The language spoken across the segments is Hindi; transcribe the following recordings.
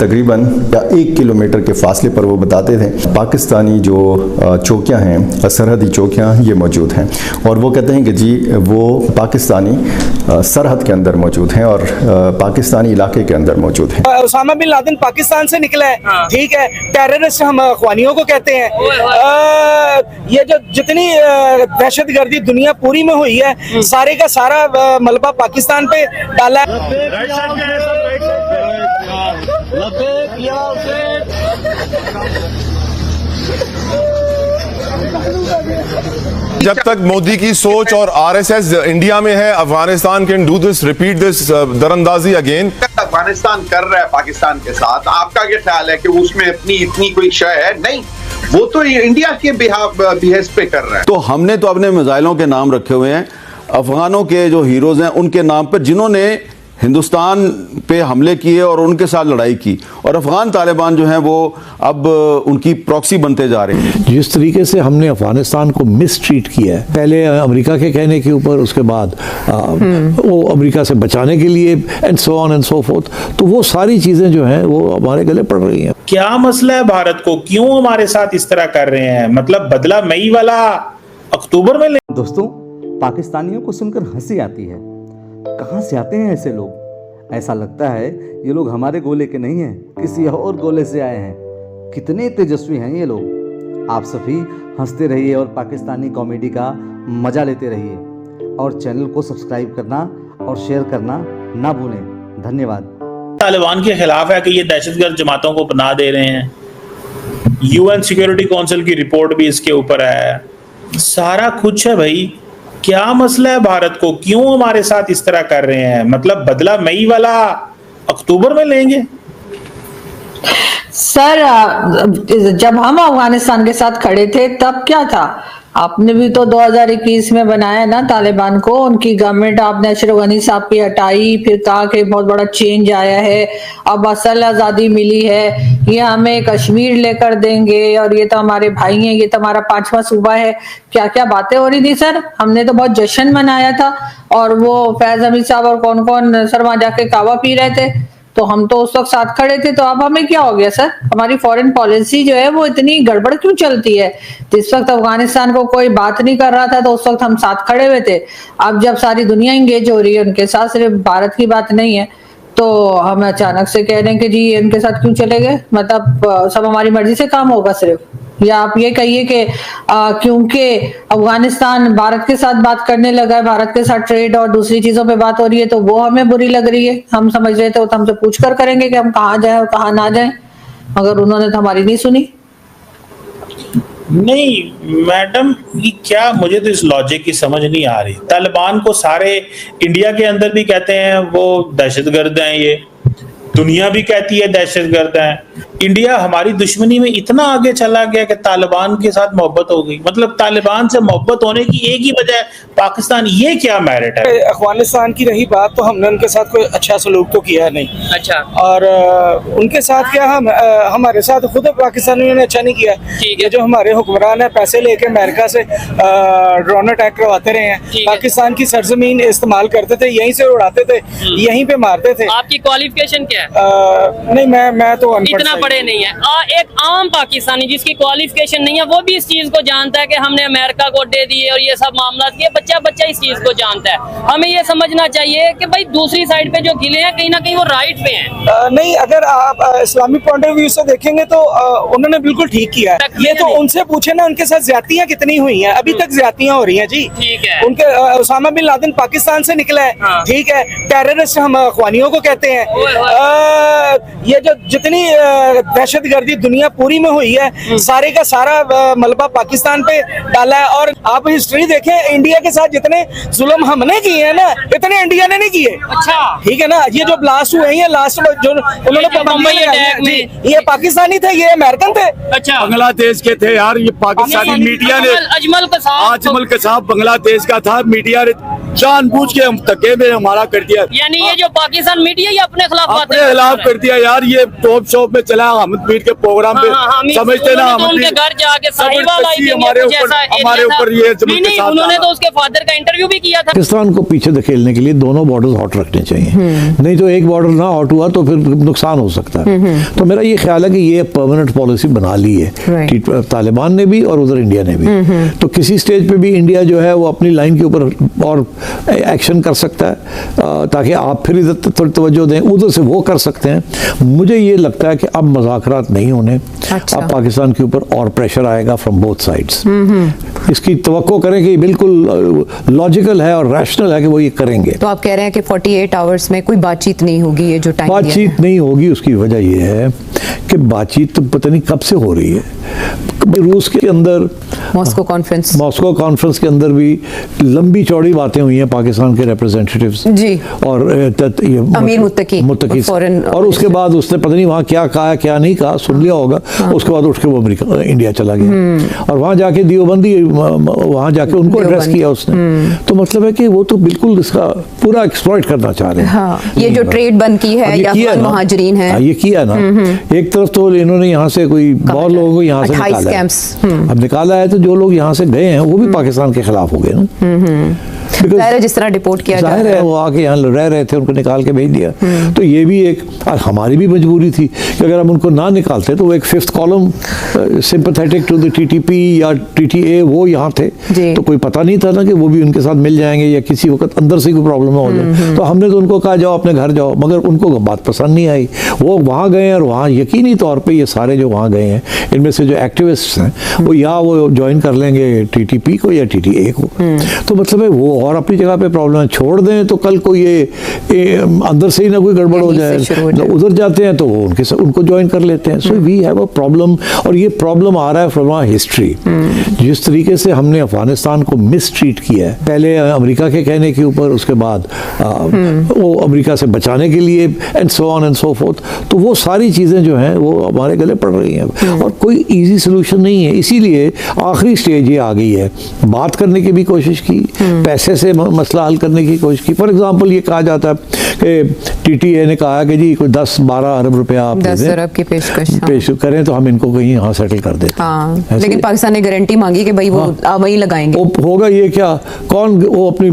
तकरीबन 1 किलोमीटर के फासले पर वो बताते थे पाकिस्तानी जो चौकियां हैं, सरहदी चौकियां ये मौजूद हैं, और वो कहते हैं कि जी वो पाकिस्तानी सरहद के अंदर मौजूद हैं और पाकिस्तानी इलाके के अंदर मौजूद हैं. उसामा बिन लादेन पाकिस्तान से निकला है, ठीक है, टेररिस्ट हम अखवानियों को कहते हैं. ये जो जितनी दहशतगर्दी दुनिया पूरी में हुई है, सारे का सारा मलबा पाकिस्तान पे डाला है. जब तक मोदी की सोच और आरएसएस इंडिया में है, Afghanistan can do this, repeat this दरअंदाजी अगेन. अफगानिस्तान कर रहा है पाकिस्तान के साथ, आपका क्या ख्याल है कि उसमें इतनी कोई शय है? नहीं, वो तो इंडिया के बिहेव पे कर रहा है. तो हमने तो अपने मिसाइलों के नाम रखे हुए हैं अफगानों के जो हीरोज हैं उनके नाम पर, जिन्होंने हिंदुस्तान पे हमले किए और उनके साथ लड़ाई की, और अफगान तालिबान जो हैं वो अब उनकी प्रॉक्सी बनते जा रहे हैं. जिस तरीके से हमने अफगानिस्तान को मिसट्रीट किया है, पहले अमेरिका के कहने के ऊपर, उसके बाद वो अमेरिका से बचाने के लिए and so on and so fourth, तो वो सारी चीज़ें जो हैं वो हमारे गले पड़ रही हैं. क्या मसला है भारत को, क्यों हमारे साथ इस तरह कर रहे हैं? मतलब बदला मई वाला अक्टूबर में ले. दोस्तों, पाकिस्तानियों को सुनकर हंसी आती है. कहाँ से आते हैं ऐसे लोग? ऐसा लगता है ये लोग हमारे गोले के नहीं हैं, किसी और गोले से आए हैं. कितने तेजस्वी हैं ये लोग. आप सभी हंसते रहिए और पाकिस्तानी कॉमेडी का मजा लेते रहिए, और चैनल को सब्सक्राइब करना और शेयर करना ना भूलें. धन्यवाद. तालिबान के खिलाफ है कि ये दहशतगर्द जमातों को पनाह दे रहे हैं. यूएन सिक्योरिटी काउंसिल की रिपोर्ट भी इसके ऊपर है. सारा कुछ है भाई. क्या मसला है भारत को, क्यों हमारे साथ इस तरह कर रहे हैं? मतलब बदला मई वाला अक्टूबर में लेंगे. सर, जब हम अफगानिस्तान के साथ खड़े थे तब क्या था? आपने भी तो 2021 में बनाया ना तालिबान को. उनकी गवर्नमेंट आपने अशरफ गनी साहब की हटाई, फिर कहा कि बहुत बड़ा चेंज आया है, अब असल आज़ादी मिली है, ये हमें कश्मीर लेकर देंगे और ये तो हमारे भाई हैं, ये तो हमारा 5वां सूबा है. क्या क्या बातें हो रही थी सर. हमने तो बहुत जश्न मनाया था, और वो फैज हमीद साहब और कौन कौन सर वहां जाके कावा पी रहे थे, तो हम तो उस वक्त साथ खड़े थे. तो अब हमें क्या हो गया सर? हमारी फॉरेन पॉलिसी जो है वो इतनी गड़बड़ क्यों चलती है? जिस वक्त अफगानिस्तान को कोई बात नहीं कर रहा था तो उस वक्त हम साथ खड़े हुए थे. अब जब सारी दुनिया इंगेज हो रही है उनके साथ, सिर्फ भारत की बात नहीं है, तो हम अचानक से कह रहे हैं कि जी इनके साथ क्यों चले गए? मतलब सब हमारी मर्जी से काम होगा सिर्फ? या आप ये कहिए कि क्योंकि अफगानिस्तान भारत के साथ बात करने लगा है, भारत के साथ ट्रेड और दूसरी चीजों पे बात हो रही है, तो वो हमें बुरी लग रही है. हम समझ रहे थे तो हमसे पूछ कर करेंगे कि हम कहाँ जाएं और कहाँ ना जाएं, मगर उन्होंने तो हमारी नहीं सुनी. नहीं मैडम, ये क्या, मुझे तो इस लॉजिक की समझ नहीं आ रही. तालिबान को सारे इंडिया के अंदर भी कहते हैं वो दहशतगर्द हैं, ये दुनिया भी कहती है दहशतगर्द हैं. इंडिया हमारी दुश्मनी में इतना आगे चला गया कि तालिबान के साथ मोहब्बत हो गई. मतलब तालिबान से मोहब्बत होने की एक ही वजह है पाकिस्तान. ये क्या मेरिट है? अफगानिस्तान की रही बात, तो हमने उनके साथ कोई अच्छा सलूक तो किया नहीं. अच्छा. और उनके साथ क्या, हम हमारे साथ खुद पाकिस्तानियों ने अच्छा नहीं किया. ये जो हमारे हुक्मरान है पैसे लेके अमेरिका से ड्रोन अटैक करवाते रहे हैं, पाकिस्तान की सरजमीन इस्तेमाल करते थे, यहीं से उड़ाते थे, यहीं पे मारते थे. आपकी क्वालिफिकेशन क्या है? नहीं, मैं तो इतना बड़े नहीं है. एक आम पाकिस्तानी जिसकी क्वालिफिकेशन नहीं है वो भी इस चीज को जानता है कि हमने अमेरिका को अड्डे दिए और ये सब मामला किए. बच्चा इस चीज को जानता है. हमें ये समझना चाहिए कि भाई दूसरी साइड पे जो गिले हैं कहीं ना कहीं वो राइट पे हैं. नहीं, अगर आप इस्लामिक पॉइंट ऑफ व्यू से देखेंगे तो उन्होंने बिल्कुल ठीक किया है. ये तो उनसे पूछे ना उनके साथ ज्यादतियां कितनी हुई हैं. अभी तक ज्यादतियां हो रही हैं जी. ठीक है. उनके उसामा बिन लादेन पाकिस्तान से निकला है, ठीक है, टेररिस्ट हम अखवानियों को कहते हैं. ये जो जितनी दहशतगर्दी दुनिया पूरी में हुई है, सारे का सारा मलबा पाकिस्तान पे डाला है. और आप हिस्ट्री देखें, इंडिया के साथ जितने जुल्म हमने किए हैं ना, इतने इंडिया ने नहीं किए. अच्छा. ठीक है ना. ये जो ब्लास्ट हुए हैं, लास्ट जो उन्होंने ये पाकिस्तानी थे, ये अमेरिकन थे. अच्छा. बांग्लादेश के थे यार. ये पाकिस्तानी मीडिया ने, अजमल कसाब बांग्लादेश का था. मीडिया ने जानबूझ के हम धक्के में हमारा कर दिया. यानी ये जो पाकिस्तान मीडिया ये अपने खिलाफ कर दिया यार. ये टॉप शॉप में चला अहमद मीर के प्रोग्राम पे समझते ना उनके घर जाके साहिवाल आई थी, हमारे ऊपर ये उन्होंने तो उसके फादर का इंटरव्यू भी किया था। पाकिस्तान को पीछे धकेलने के लिए दोनों बॉर्डर्स हॉट रखने चाहिए, नहीं तो एक बॉर्डर ना हॉट हुआ तो फिर नुकसान हो सकता है। तो मेरा ये ख्याल है कि ये परमानेंट पॉलिसी बना ली है तालिबान ने भी और उधर इंडिया ने भी। तो किसी स्टेज पे भी इंडिया जो है वो अपनी लाइन के ऊपर और एक्शन कर सकता है ताकि आप फिर इधर थोड़ी तवज्जो दें, उधर से वो कर सकते हैं। मुझे ये लगता है कि अब मुज़ाकरात नहीं होने, अब पाकिस्तान के ऊपर और प्रेशर आएगा फ्रॉम बोथ साइड्स। इसकी तवक्को करें कि बिल्कुल लॉजिकल है और रैशनल है कि वो ये करेंगे। तो आप कह रहे हैं कि 48 आवर्स में कोई बातचीत नहीं होगी, ये जो टाइम बातचीत नहीं होगी, उसकी वजह ये है कि बातचीत तो पता नहीं कब से हो रही है। रूस के अंदर मॉस्को कॉन्फ्रेंस के अंदर भी लंबी चौड़ी बातें हुई हैं पाकिस्तान के रिप्रेजेंटेटिव्स जी, और अमीर मुत्तकी और उसके बाद उसने पता नहीं वहाँ क्या कहा क्या नहीं कहा, सुन लिया होगा। उसके बाद उठ के वो अमेरिका इंडिया चला गया और वहाँ जाके दियोबंदी वहाँ जाके उनको एड्रेस किया उसने। तो मतलब है कि वो तो बिल्कुल इसका पूरा एक्सप्लॉइट करना चाह रहे हैं। ये जो ट्रेड बंद की है या महाजरीन है, ये किया ना। एक तरफ तो इन्होंने यहाँ से कोई बहुत लोगों को यहाँ से निकाला है, अब निकाला है तो जो लोग यहाँ से गए हैं वो भी पाकिस्तान के खिलाफ हो गए ना। जाहिर है जिस तरह डिपोर्ट किया जाहिर है वो आके यहाँ रह रहे थे, उनको निकाल के भेज दिया। तो ये भी एक हमारी भी मजबूरी थी कि अगर हम उनको ना निकालते तो वो एक fifth column sympathetic to the TTP या टीटीए वो यहाँ थे, तो कोई पता नहीं था ना कि वो भी उनके साथ मिल जाएंगे या किसी वक्त अंदर से कोई प्रॉब्लम हो जाए। तो हमने तो उनको कहा जाओ अपने घर जाओ, मगर उनको बात पसंद नहीं आई। वो वहाँ गए और वहाँ यकीनी तौर पर ये सारे जो वहाँ गए हैं इनमें से जो एक्टिविस्ट हैं वो या वो ज्वाइन कर लेंगे टीटीपी को या टीटीए को। तो मतलब है वो और अपनी जगह पे प्रॉब्लम है, छोड़ दें तो कल को ये अंदर से ही ना कोई गड़बड़ हो जाए, उधर जाते हैं तो वो उनको ज्वाइन कर लेते हैं। So we have a problem, और ये प्रॉब्लम आ रहा है फ्रॉम आवर हिस्ट्री। जिस तरीके से हमने अफगानिस्तान को मिसट्रीट किया है, पहले अमेरिका के कहने के ऊपर, उसके बाद वो अमेरिका से बचाने के लिए and so on and so fourth, तो वो सारी चीज़ें जो हैं वो हमारे गले पड़ रही हैं और कोई ईजी सोल्यूशन नहीं है। इसीलिए आखिरी स्टेज ये आ गई है, बात करने की भी कोशिश की, पैसे से मसला हल करने की कोशिश की। फॉर एग्जांपल ये कहा जाता है कि टीटीए ने कहा कि जी कोई 10-12 अरब रुपया आप 10 अरब की पेश करें तो हम इनको कहीं यहाँ सेटल कर देते हैं। लेकिन पाकिस्तान ने गारंटी मांगी कि भाई वो वहीं लगाएंगे। होगा ये क्या, कौन वो अपनी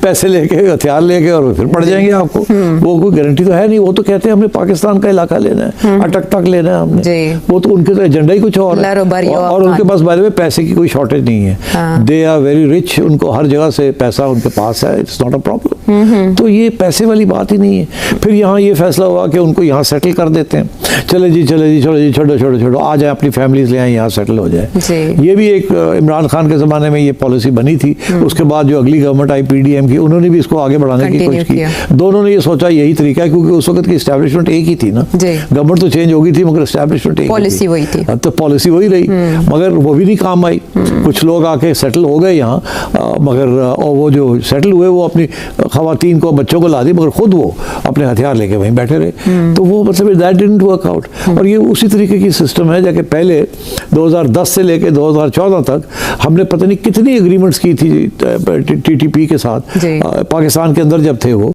पैसे लेके हथियार लेके और फिर पड़ जाएंगे आपको, वो कोई गारंटी तो है नहीं। वो तो कहते हैं हमने पाकिस्तान का इलाका लेना है, अटक तक लेना है हमने। वो तो उनके तो एजेंडा ही कुछ और है और उनके पास बारे में पैसे की कोई शॉर्टेज नहीं है। दे आर वेरी रिच, उनको हर जगह से पैसा उनके पास है, इट्स नॉट अ प्रॉब्लम। तो ये पैसे वाली बात ही नहीं है। फिर यहाँ ये फैसला हुआ कि उनको यहाँ सेटल कर देते हैं, चले जी छोड़ो आ जाए, अपनी फैमिलीज ले आए, यहाँ सेटल हो जाए। ये भी एक इमरान खान के ज़माने में ये पॉलिसी बनी थी। उसके बाद जो अगली गवर्नमेंट आई PDM की, उन्होंने भी इसको आगे बढ़ाने की कोशिश की। दोनों ने ये सोचा यही तरीका है, क्योंकि उस वक्त की एस्टैब्लिशमेंट एक ही थी ना, गवर्नमेंट तो चेंज हो गई थी मगर एस्टैब्लिशमेंट एक पॉलिसी वही थी। तो पॉलिसी वही रही, मगर वो भी नहीं काम आई। कुछ लोग आके सेटल हो गए यहाँ, मगर वो जो सेटल हुए वो अपनी खवातीन को, बच्चों को ला दी, मगर खुद वो अपने हथियार लेके वहीं बैठे रहे। तो वो मतलब दैट डिडंट वर्क आउट। और ये उसी तरीके की सिस्टम है जाके पहले 2010 से लेके 2014 तक हमने पता नहीं कितनी एग्रीमेंट्स की थी TTP के साथ, पाकिस्तान के अंदर जब थे वो।